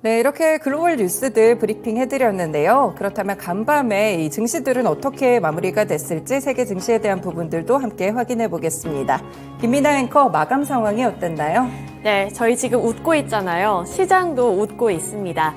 네, 이렇게 글로벌 뉴스들 브리핑 해드렸는데요. 그렇다면 간밤에 이 증시들은 어떻게 마무리가 됐을지 세계 증시에 대한 부분들도 함께 확인해 보겠습니다. 김민아 앵커 마감 상황이 어땠나요? 네, 저희 지금 웃고 있잖아요. 시장도 웃고 있습니다.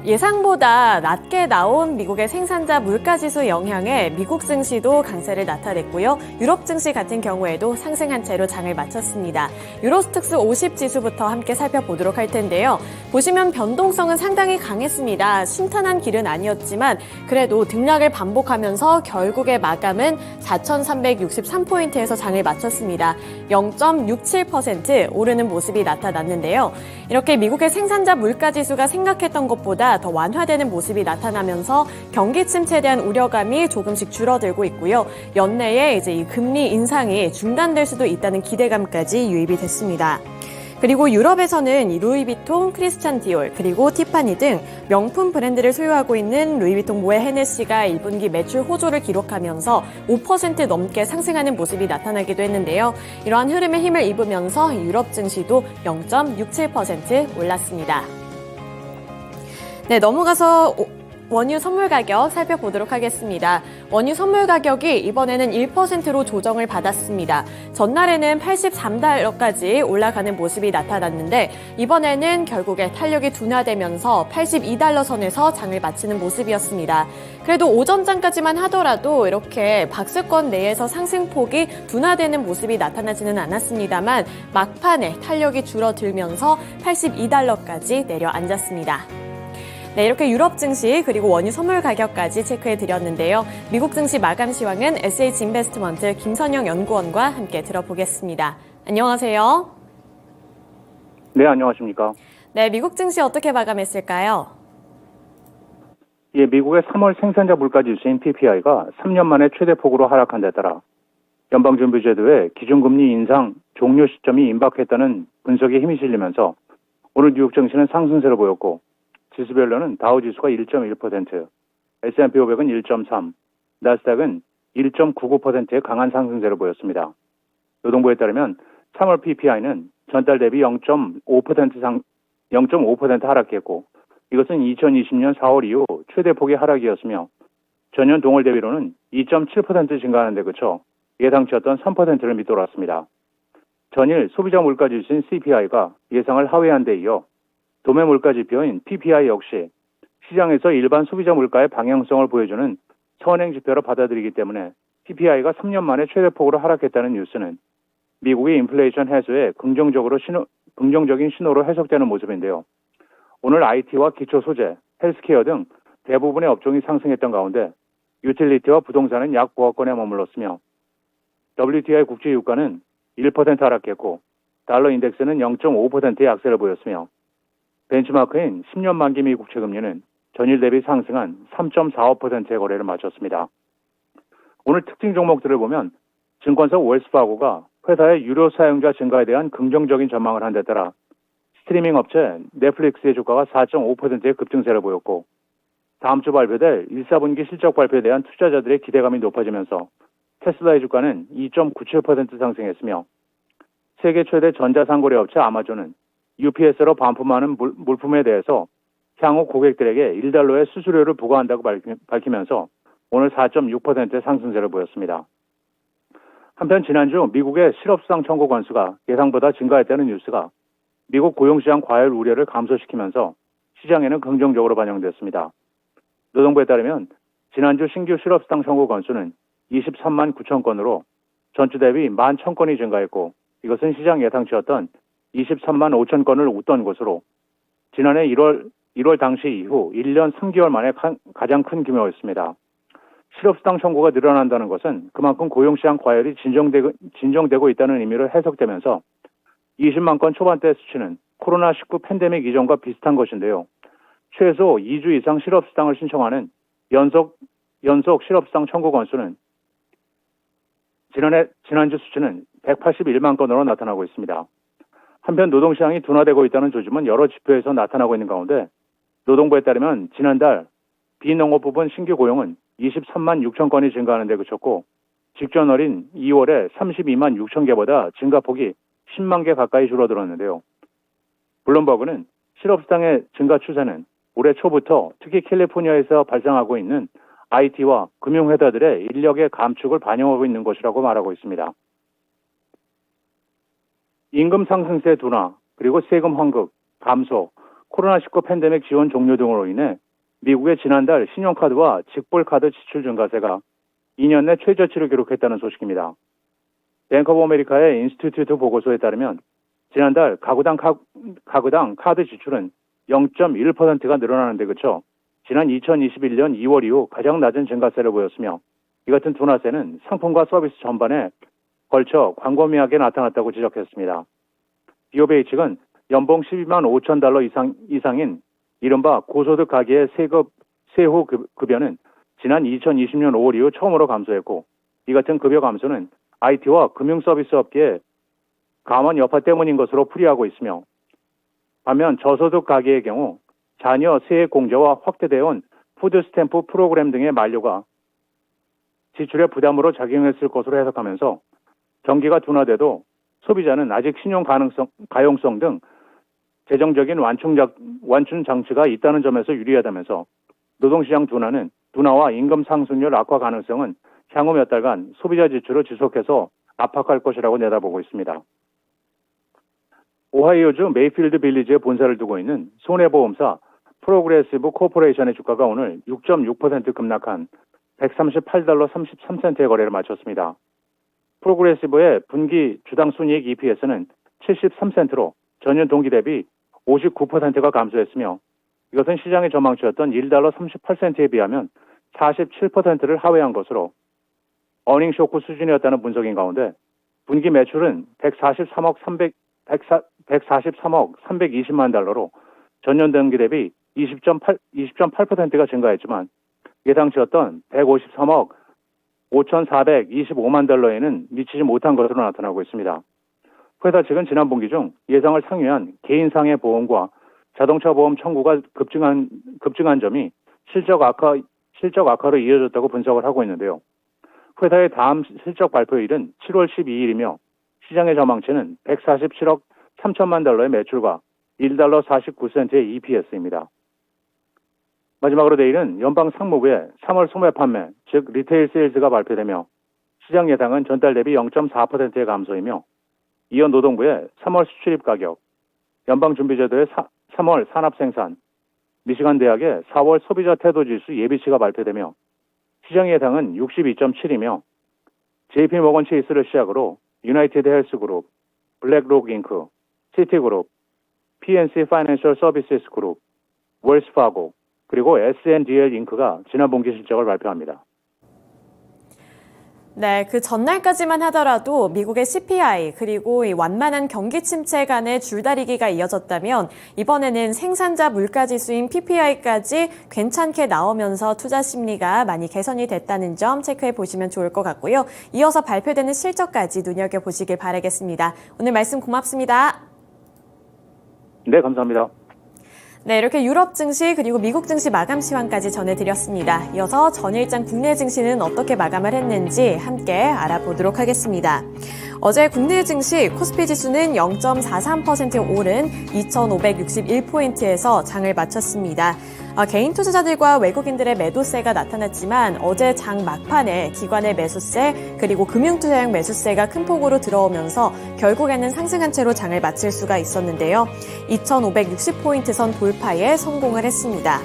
예상보다 낮게 나온 미국의 생산자 물가지수 영향에 미국 증시도 강세를 나타냈고요. 유럽 증시 같은 경우에도 상승한 채로 장을 마쳤습니다. 유로스톡스 50 지수부터 함께 살펴보도록 할 텐데요. 보시면 변동성은 상당히 강했습니다. 순탄한 길은 아니었지만 그래도 등락을 반복하면서 결국의 마감은 4,363포인트에서 장을 마쳤습니다. 0.67% 오르는 모습이 나타났는데요. 이렇게 미국의 생산자 물가지수가 생각했던 것보다 더 완화되는 모습이 나타나면서 경기 침체에 대한 우려감이 조금씩 줄어들고 있고요. 연내에 이제 이 금리 인상이 중단될 수도 있다는 기대감까지 유입이 됐습니다. 그리고 유럽에서는 이 루이비통, 크리스찬 디올, 그리고 티파니 등 명품 브랜드를 소유하고 있는 루이비통 모에 헤네시가 1분기 매출 호조를 기록하면서 5% 넘게 상승하는 모습이 나타나기도 했는데요. 이러한 흐름에 힘을 입으면서 유럽 증시도 0.67% 올랐습니다. 네, 넘어가서 원유 선물 가격 살펴보도록 하겠습니다. 원유 선물 가격이 이번에는 1%로 조정을 받았습니다. 전날에는 83달러까지 올라가는 모습이 나타났는데 이번에는 결국에 탄력이 둔화되면서 82달러 선에서 장을 마치는 모습이었습니다. 그래도 오전장까지만 하더라도 이렇게 박스권 내에서 상승폭이 둔화되는 모습이 나타나지는 않았습니다만 막판에 탄력이 줄어들면서 82달러까지 내려앉았습니다. 네, 이렇게 유럽 증시 그리고 원유 선물 가격까지 체크해 드렸는데요. 미국 증시 마감 시황은 SH인베스트먼트 김선영 연구원과 함께 들어보겠습니다. 안녕하세요. 네, 안녕하십니까. 네, 미국 증시 어떻게 마감했을까요? 예, 미국의 3월 생산자 물가지수인 PPI가 3년 만에 최대폭으로 하락한 데 따라 연방준비제도의 기준금리 인상 종료 시점이 임박했다는 분석에 힘이 실리면서 오늘 뉴욕 증시는 상승세를 보였고 지수별로는 다우지수가 1.1%, S&P 500은 1.3%, 나스닥은 1.99%의 강한 상승세를 보였습니다. 노동부에 따르면 3월 PPI는 전달 대비 0.5% 하락했고 이것은 2020년 4월 이후 최대폭의 하락이었으며 전년 동월 대비로는 2.7% 증가하는 데 그쳐 예상치였던 3%를 밑돌았습니다. 전일 소비자 물가지수인 CPI가 예상을 하회한 데 이어 도매 물가 지표인 PPI 역시 시장에서 일반 소비자 물가의 방향성을 보여주는 선행 지표로 받아들이기 때문에 PPI가 3년 만에 최대폭으로 하락했다는 뉴스는 미국의 인플레이션 해소에 긍정적인 신호로 해석되는 모습인데요. 오늘 IT와 기초 소재, 헬스케어 등 대부분의 업종이 상승했던 가운데 유틸리티와 부동산은 약 보합권에 머물렀으며 WTI 국제 유가는 1% 하락했고 달러 인덱스는 0.5%의 약세를 보였으며 벤치마크인 10년 만기 미국 채금리는 전일 대비 상승한 3.45%의 거래를 마쳤습니다. 오늘 특징 종목들을 보면 증권사 웰스파고가 회사의 유료 사용자 증가에 대한 긍정적인 전망을 한 데 따라 스트리밍 업체 넷플릭스의 주가가 4.5%의 급등세를 보였고 다음 주 발표될 1, 4분기 실적 발표에 대한 투자자들의 기대감이 높아지면서 테슬라의 주가는 2.97% 상승했으며 세계 최대 전자상거래 업체 아마존은 UPS로 반품하는 물품에 대해서 향후 고객들에게 $1의 수수료를 부과한다고 밝히면서 오늘 4.6%의 상승세를 보였습니다. 한편 지난주 미국의 실업수당 청구 건수가 예상보다 증가했다는 뉴스가 미국 고용시장 과열 우려를 감소시키면서 시장에는 긍정적으로 반영됐습니다. 노동부에 따르면 지난주 신규 실업수당 청구 건수는 23만 9천 건으로 전주 대비 11,000건이 증가했고 이것은 시장 예상치였던 23만 5천 건을 웃돈 것으로 지난해 1월 당시 이후 1년 3개월 만에 가장 큰 규모였습니다. 실업수당 청구가 늘어난다는 것은 그만큼 고용시장 과열이 진정되고 있다는 의미로 해석되면서 20만 건 초반대 수치는 코로나19 팬데믹 이전과 비슷한 것인데요. 최소 2주 이상 실업수당을 신청하는 연속 실업수당 청구 건수는 지난주 수치는 181만 건으로 나타나고 있습니다. 한편 노동시장이 둔화되고 있다는 조짐은 여러 지표에서 나타나고 있는 가운데 노동부에 따르면 지난달 비농업 부분 신규 고용은 23만 6천 건이 증가하는 데 그쳤고 직전월인 2월에 32만 6천 개보다 증가폭이 10만 개 가까이 줄어들었는데요. 블룸버그는 실업수당의 증가 추세는 올해 초부터 특히 캘리포니아에서 발생하고 있는 IT와 금융회사들의 인력의 감축을 반영하고 있는 것이라고 말하고 있습니다. 임금 상승세 둔화, 그리고 세금 환급, 감소, 코로나19 팬데믹 지원 종료 등으로 인해 미국의 지난달 신용카드와 직불카드 지출 증가세가 2년 내 최저치를 기록했다는 소식입니다. 뱅크 오브 아메리카의 인스티튜트 보고서에 따르면 지난달 가구당 카드 지출은 0.1%가 늘어나는 데 그쳐 지난 2021년 2월 이후 가장 낮은 증가세를 보였으며 이 같은 둔화세는 상품과 서비스 전반에 걸쳐 광범위하게 나타났다고 지적했습니다. BOA 측은 연봉 12만 5천 달러 이상인 이른바 고소득 가계의 세후 급여는 지난 2020년 5월 이후 처음으로 감소했고 이 같은 급여 감소는 IT와 금융서비스 업계의 감원 여파 때문인 것으로 풀이하고 있으며 반면 저소득 가계의 경우 자녀 세액 공제와 확대되어 온 푸드 스탬프 프로그램 등의 만료가 지출의 부담으로 작용했을 것으로 해석하면서 경기가 둔화돼도 소비자는 아직 신용 가용성 등 재정적인 완충 장치가 있다는 점에서 유리하다면서 노동시장 둔화와 임금 상승률 악화 가능성은 향후 몇 달간 소비자 지출을 지속해서 압박할 것이라고 내다보고 있습니다. 오하이오주 메이필드 빌리지에 본사를 두고 있는 손해보험사 프로그레시브 코퍼레이션의 주가가 오늘 6.6% 급락한 138달러 33센트의 거래를 마쳤습니다. 프로그레시브의 분기 주당 순이익 EPS는 73센트로 전년 동기 대비 59%가 감소했으며 이것은 시장의 전망치였던 1달러 38센트에 비하면 47%를 하회한 것으로 어닝 쇼크 수준이었다는 분석인 가운데 분기 매출은 143억 320만 달러로 전년 동기 대비 20.8%가 증가했지만 예상치였던 153억 5,425만 달러에는 미치지 못한 것으로 나타나고 있습니다. 회사 측은 지난 분기 중 예상을 상회한 개인상해 보험과 자동차 보험 청구가 급증한 점이 실적 악화로 이어졌다고 분석을 하고 있는데요. 회사의 다음 실적 발표일은 7월 12일이며 시장의 전망치는 147억 3천만 달러의 매출과 1달러 49센트의 EPS입니다. 마지막으로 내일은 연방 상무부의 3월 소매 판매, 즉 리테일 세일즈가 발표되며 시장 예상은 전달 대비 0.4%의 감소이며 이어 노동부의 3월 수출입 가격, 연방준비제도의 3월 산업생산, 미시간 대학의 4월 소비자 태도지수 예비치가 발표되며 시장 예상은 62.7이며 JP모건 체이스를 시작으로 유나이티드 헬스그룹, 블랙록 잉크, 시티그룹, PNC 파이낸셜 서비스 그룹, 웰스파고, 그리고 SNDL 잉크가 지난 분기 실적을 발표합니다. 네, 그 전날까지만 하더라도 미국의 CPI 그리고 이 완만한 경기 침체 간의 줄다리기가 이어졌다면 이번에는 생산자 물가지수인 PPI까지 괜찮게 나오면서 투자 심리가 많이 개선이 됐다는 점 체크해 보시면 좋을 것 같고요. 이어서 발표되는 실적까지 눈여겨보시길 바라겠습니다. 오늘 말씀 고맙습니다. 네, 감사합니다. 네, 이렇게 유럽 증시 그리고 미국 증시 마감 시황까지 전해드렸습니다. 이어서 전일장 국내 증시는 어떻게 마감을 했는지 함께 알아보도록 하겠습니다. 어제 국내 증시 코스피 지수는 0.43% 오른 2,561포인트에서 장을 마쳤습니다. 개인 투자자들과 외국인들의 매도세가 나타났지만 어제 장 막판에 기관의 매수세 그리고 금융투자형 매수세가 큰 폭으로 들어오면서 결국에는 상승한 채로 장을 마칠 수가 있었는데요. 2,560포인트 선 돌파에 성공을 했습니다.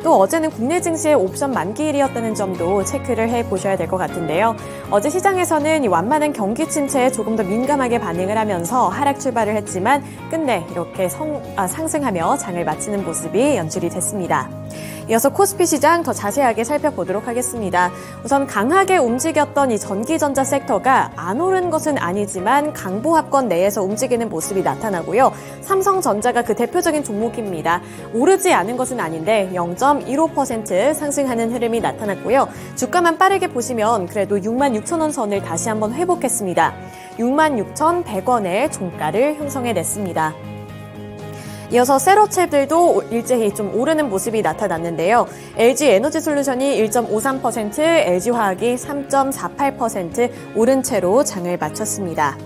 또 어제는 국내 증시의 옵션 만기일이었다는 점도 체크를 해보셔야 될 것 같은데요. 어제 시장에서는 이 완만한 경기 침체에 조금 더 민감하게 반응을 하면서 하락 출발을 했지만 끝내 이렇게 상승하며 장을 마치는 모습이 연출이 됐습니다. 이어서 코스피 시장 더 자세하게 살펴보도록 하겠습니다. 우선 강하게 움직였던 이 전기전자 섹터가 안 오른 것은 아니지만 강보합권 내에서 움직이는 모습이 나타나고요. 삼성전자가 그 대표적인 종목입니다. 오르지 않은 것은 아닌데 0.15% 상승하는 흐름이 나타났고요. 주가만 빠르게 보시면 그래도 66,000원 선을 다시 한번 회복했습니다. 66,100원의 종가를 형성해냈습니다. 이어서 셋업체들도 일제히 좀 오르는 모습이 나타났는데요. LG에너지솔루션이 1.53%, LG화학이 3.48% 오른 채로 장을 마쳤습니다.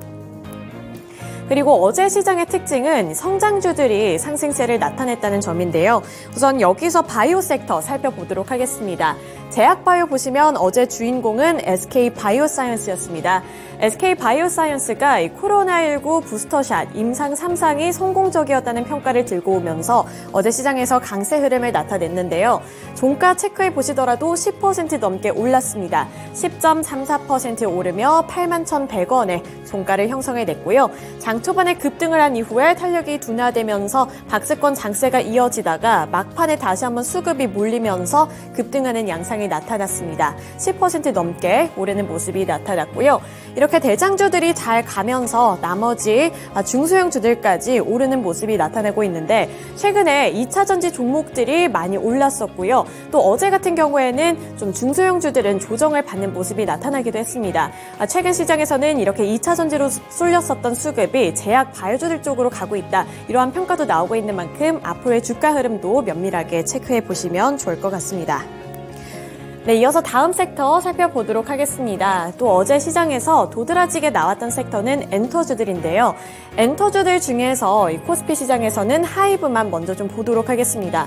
그리고 어제 시장의 특징은 성장주들이 상승세를 나타냈다는 점인데요. 우선 여기서 바이오 섹터 살펴보도록 하겠습니다. 제약바이오 보시면 어제 주인공은 SK 바이오사이언스였습니다. SK 바이오사이언스가 코로나19 부스터샷 임상 3상이 성공적이었다는 평가를 들고 오면서 어제 시장에서 강세 흐름을 나타냈는데요. 종가 체크해 보시더라도 10% 넘게 올랐습니다. 10.34% 오르며 81,100원에 종가를 형성해냈고요. 장 초반에 급등을 한 이후에 탄력이 둔화되면서 박스권 장세가 이어지다가 막판에 다시 한번 수급이 몰리면서 급등하는 양상이 나타났습니다. 10% 넘게 오르는 모습이 나타났고요. 이렇게 대장주들이 잘 가면서 나머지 중소형주들까지 오르는 모습이 나타나고 있는데 최근에 2차전지 종목들이 많이 올랐었고요. 또 어제 같은 경우에는 좀 중소형주들은 조정을 받는 모습이 나타나기도 했습니다. 최근 시장에서는 이렇게 2차전지로 쏠렸었던 수급이 제약 바이오주들 쪽으로 가고 있다. 이러한 평가도 나오고 있는 만큼 앞으로의 주가 흐름도 면밀하게 체크해 보시면 좋을 것 같습니다. 네, 이어서 다음 섹터 살펴보도록 하겠습니다. 또 어제 시장에서 도드라지게 나왔던 섹터는 엔터주들인데요. 엔터주들 중에서 이 코스피 시장에서는 하이브만 먼저 좀 보도록 하겠습니다.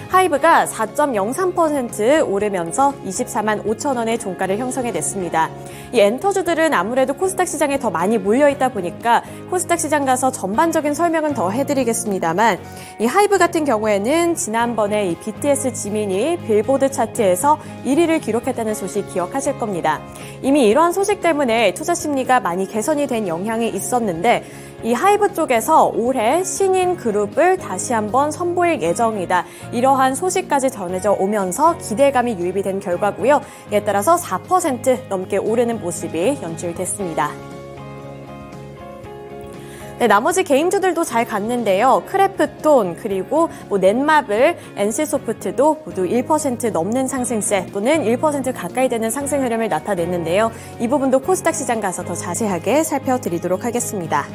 하이브가 4.03% 오르면서 24만 5천 원의 종가를 형성해냈습니다. 이 엔터주들은 아무래도 코스닥 시장에 더 많이 몰려있다 보니까 코스닥 시장 가서 전반적인 설명은 더 해드리겠습니다만 이 하이브 같은 경우에는 지난번에 이 BTS 지민이 빌보드 차트에서 1위를 기록했다는 소식 기억하실 겁니다. 이미 이러한 소식 때문에 투자 심리가 많이 개선이 된 영향이 있었는데 이 하이브 쪽에서 올해 신인 그룹을 다시 한번 선보일 예정이다. 이러한 소식까지 전해져 오면서 기대감이 유입이 된 결과고요. 이에 따라서 4% 넘게 오르는 모습이 연출됐습니다. 네, 나머지 개인주들도 잘 갔는데요. 크래프톤 그리고 넷마블, NC소프트도 모두 1% 넘는 상승세 또는 1% 가까이 되는 상승 흐름을 나타냈는데요. 이 부분도 코스닥 시장 가서 더 자세하게 살펴드리도록 하겠습니다.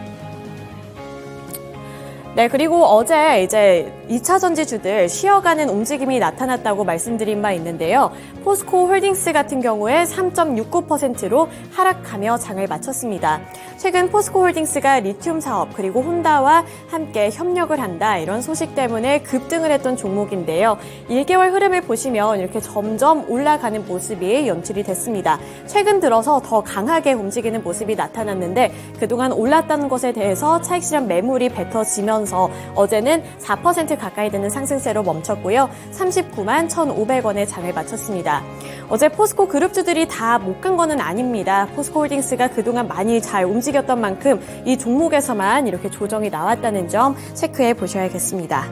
네, 그리고 어제 이제 2차 전지주들 쉬어가는 움직임이 나타났다고 말씀드린 바 있는데요. 포스코 홀딩스 같은 경우에 3.69%로 하락하며 장을 마쳤습니다. 최근 포스코 홀딩스가 리튬 사업 그리고 혼다와 함께 협력을 한다 이런 소식 때문에 급등을 했던 종목인데요. 1개월 흐름을 보시면 이렇게 점점 올라가는 모습이 연출이 됐습니다. 최근 들어서 더 강하게 움직이는 모습이 나타났는데 그동안 올랐다는 것에 대해서 차익 실현 매물이 뱉어지면서 어제는 4% 가까이 되는 상승세로 멈췄고요. 39만 1,500원에 장을 마쳤습니다. 어제 포스코 그룹주들이 다 못 간 거는 아닙니다. 포스코 홀딩스가 그동안 많이 잘 움직였던 만큼 이 종목에서만 이렇게 조정이 나왔다는 점 체크해 보셔야겠습니다.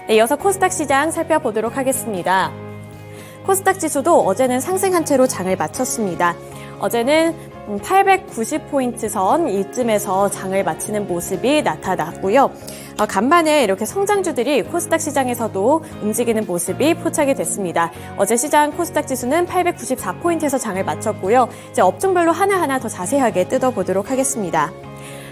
네, 이어서 코스닥 시장 살펴보도록 하겠습니다. 코스닥 지수도 어제는 상승한 채로 장을 마쳤습니다. 어제는 890포인트 선 이쯤에서 장을 마치는 모습이 나타났고요. 간만에 이렇게 성장주들이 코스닥 시장에서도 움직이는 모습이 포착이 됐습니다. 어제 시장 코스닥 지수는 894포인트에서 장을 마쳤고요. 이제 업종별로 하나하나 더 자세하게 뜯어보도록 하겠습니다.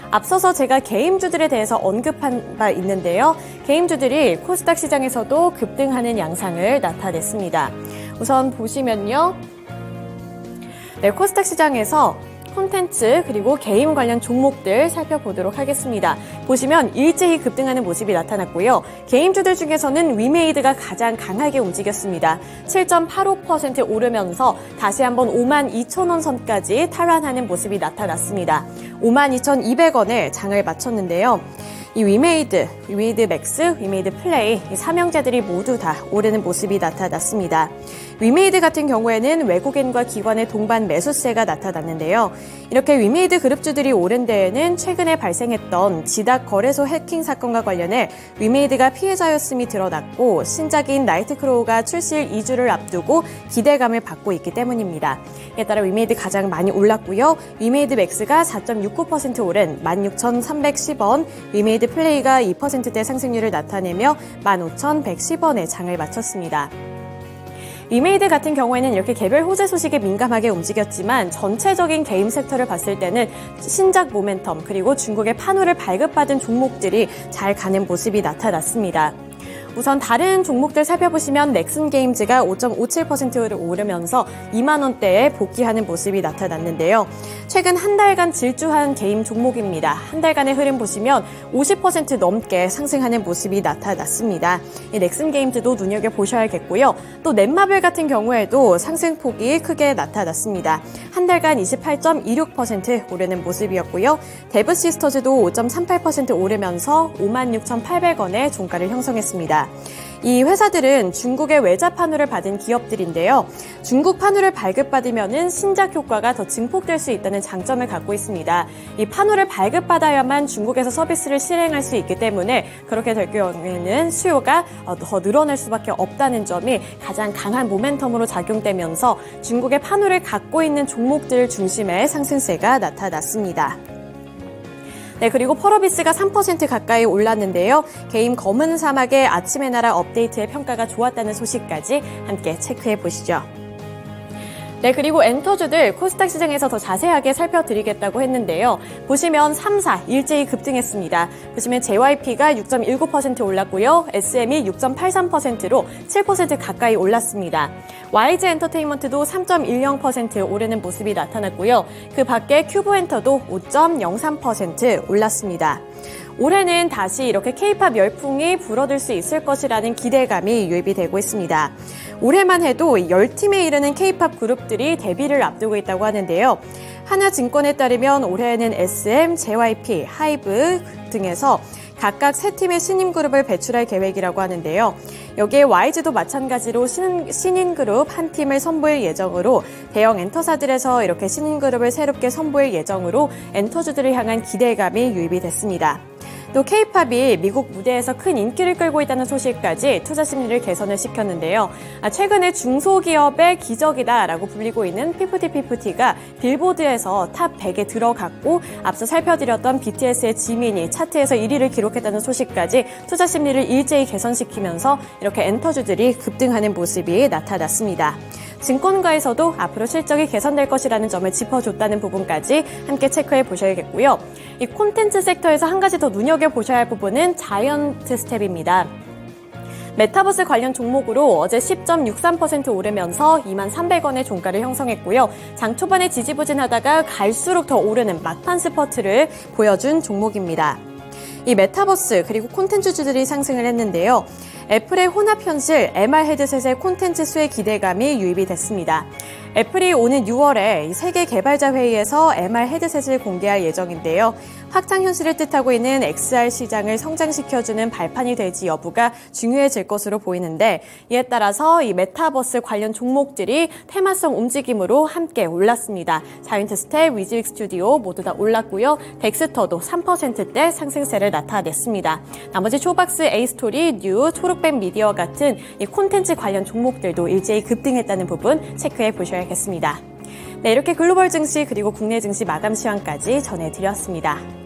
앞서서 제가 개임주들에 대해서 언급한 바 있는데요. 개임주들이 코스닥 시장에서도 급등하는 양상을 나타냈습니다. 우선 보시면요. 네, 코스닥 시장에서 콘텐츠 그리고 게임 관련 종목들 살펴보도록 하겠습니다. 보시면 일제히 급등하는 모습이 나타났고요. 게임주들 중에서는 위메이드가 가장 강하게 움직였습니다. 7.85% 오르면서 다시 한번 52,000원 선까지 탈환하는 모습이 나타났습니다. 52,200원에 장을 마쳤는데요. 이 위메이드 맥스, 위메이드 플레이 이 삼형제들이 모두 다 오르는 모습이 나타났습니다. 위메이드 같은 경우에는 외국인과 기관의 동반 매수세가 나타났는데요. 이렇게 위메이드 그룹주들이 오른 데에는 최근에 발생했던 지닥 거래소 해킹 사건과 관련해 위메이드가 피해자였음이 드러났고 신작인 나이트크로우가 출시일 2주를 앞두고 기대감을 받고 있기 때문입니다. 이에 따라 위메이드 가장 많이 올랐고요. 위메이드 맥스가 4.69% 오른 16,310원, 위메이드 플레이가 2%대 상승률을 나타내며 15,110원에 장을 마쳤습니다. 위메이드 같은 경우에는 이렇게 개별 호재 소식에 민감하게 움직였지만 전체적인 게임 섹터를 봤을 때는 신작 모멘텀 그리고 중국의 판호를 발급받은 종목들이 잘 가는 모습이 나타났습니다. 우선 다른 종목들 살펴보시면 넥슨 게임즈가 5.57%를 오르면서 2만 원대에 복귀하는 모습이 나타났는데요. 최근 한 달간 질주한 게임 종목입니다. 한 달간의 흐름 보시면 50% 넘게 상승하는 모습이 나타났습니다. 이 넥슨 게임즈도 눈여겨보셔야겠고요. 또 넷마블 같은 경우에도 상승폭이 크게 나타났습니다. 한 달간 28.26% 오르는 모습이었고요. 데브시스터즈도 5.38% 오르면서 56,800원의 종가를 형성했습니다. 이 회사들은 중국의 외자 판호를 받은 기업들인데요. 중국 판호를 발급받으면 신작 효과가 더 증폭될 수 있다는 장점을 갖고 있습니다. 이 판호를 발급받아야만 중국에서 서비스를 실행할 수 있기 때문에 그렇게 될 경우에는 수요가 더 늘어날 수밖에 없다는 점이 가장 강한 모멘텀으로 작용되면서 중국의 판호를 갖고 있는 종목들 중심의 상승세가 나타났습니다. 네, 그리고 펄어비스가 3% 가까이 올랐는데요. 게임 검은 사막의 아침의 나라 업데이트의 평가가 좋았다는 소식까지 함께 체크해 보시죠. 네, 그리고 엔터주들 코스닥 시장에서 더 자세하게 살펴드리겠다고 했는데요. 보시면 3사 일제히 급등했습니다. 보시면 JYP가 6.19% 올랐고요. SM이 6.83%로 7% 가까이 올랐습니다. YG 엔터테인먼트도 3.10% 오르는 모습이 나타났고요. 그 밖에 큐브엔터도 5.03% 올랐습니다. 올해는 다시 이렇게 K-팝 열풍이 불어들 수 있을 것이라는 기대감이 유입이 되고 있습니다. 올해만 해도 10팀에 이르는 K-팝 그룹들이 데뷔를 앞두고 있다고 하는데요. 하나증권에 따르면 올해에는 SM, JYP, 하이브 등에서 각각 3팀의 신인 그룹을 배출할 계획이라고 하는데요. 여기에 YG도 마찬가지로 신인 그룹 한 팀을 선보일 예정으로 대형 엔터사들에서 이렇게 신인 그룹을 새롭게 선보일 예정으로 엔터주들을 향한 기대감이 유입이 됐습니다. 또 K-팝이 미국 무대에서 큰 인기를 끌고 있다는 소식까지 투자 심리를 개선을 시켰는데요. 최근에 중소기업의 기적이다라고 불리고 있는 피프티가 빌보드에서 탑 100에 들어갔고 앞서 살펴드렸던 BTS의 지민이 차트에서 1위를 기록했다는 소식까지 투자 심리를 일제히 개선시키면서 이렇게 엔터주들이 급등하는 모습이 나타났습니다. 증권가에서도 앞으로 실적이 개선될 것이라는 점을 짚어줬다는 부분까지 함께 체크해 보셔야겠고요. 이 콘텐츠 섹터에서 한 가지 더 눈여겨보셔야 할 부분은 자이언트 스텝입니다. 메타버스 관련 종목으로 어제 10.63% 오르면서 23,300원의 종가를 형성했고요. 장 초반에 지지부진하다가 갈수록 더 오르는 막판 스퍼트를 보여준 종목입니다. 이 메타버스 그리고 콘텐츠주들이 상승을 했는데요. 애플의 혼합현실 MR 헤드셋의 콘텐츠 수의 기대감이 유입이 됐습니다. 애플이 오는 6월에 세계 개발자 회의에서 MR 헤드셋을 공개할 예정인데요. 확장 현실을 뜻하고 있는 XR 시장을 성장시켜주는 발판이 될지 여부가 중요해질 것으로 보이는데 이에 따라서 이 메타버스 관련 종목들이 테마성 움직임으로 함께 올랐습니다. 자이언트 스텝, 위즈윅 스튜디오 모두 다 올랐고요. 덱스터도 3%대 상승세를 나타냈습니다. 나머지 초박스, A스토리, 뉴, 초록뱀 미디어 같은 이 콘텐츠 관련 종목들도 일제히 급등했다는 부분 체크해 보셔야겠습니다. 네, 이렇게 글로벌 증시 그리고 국내 증시 마감 시황까지 전해드렸습니다.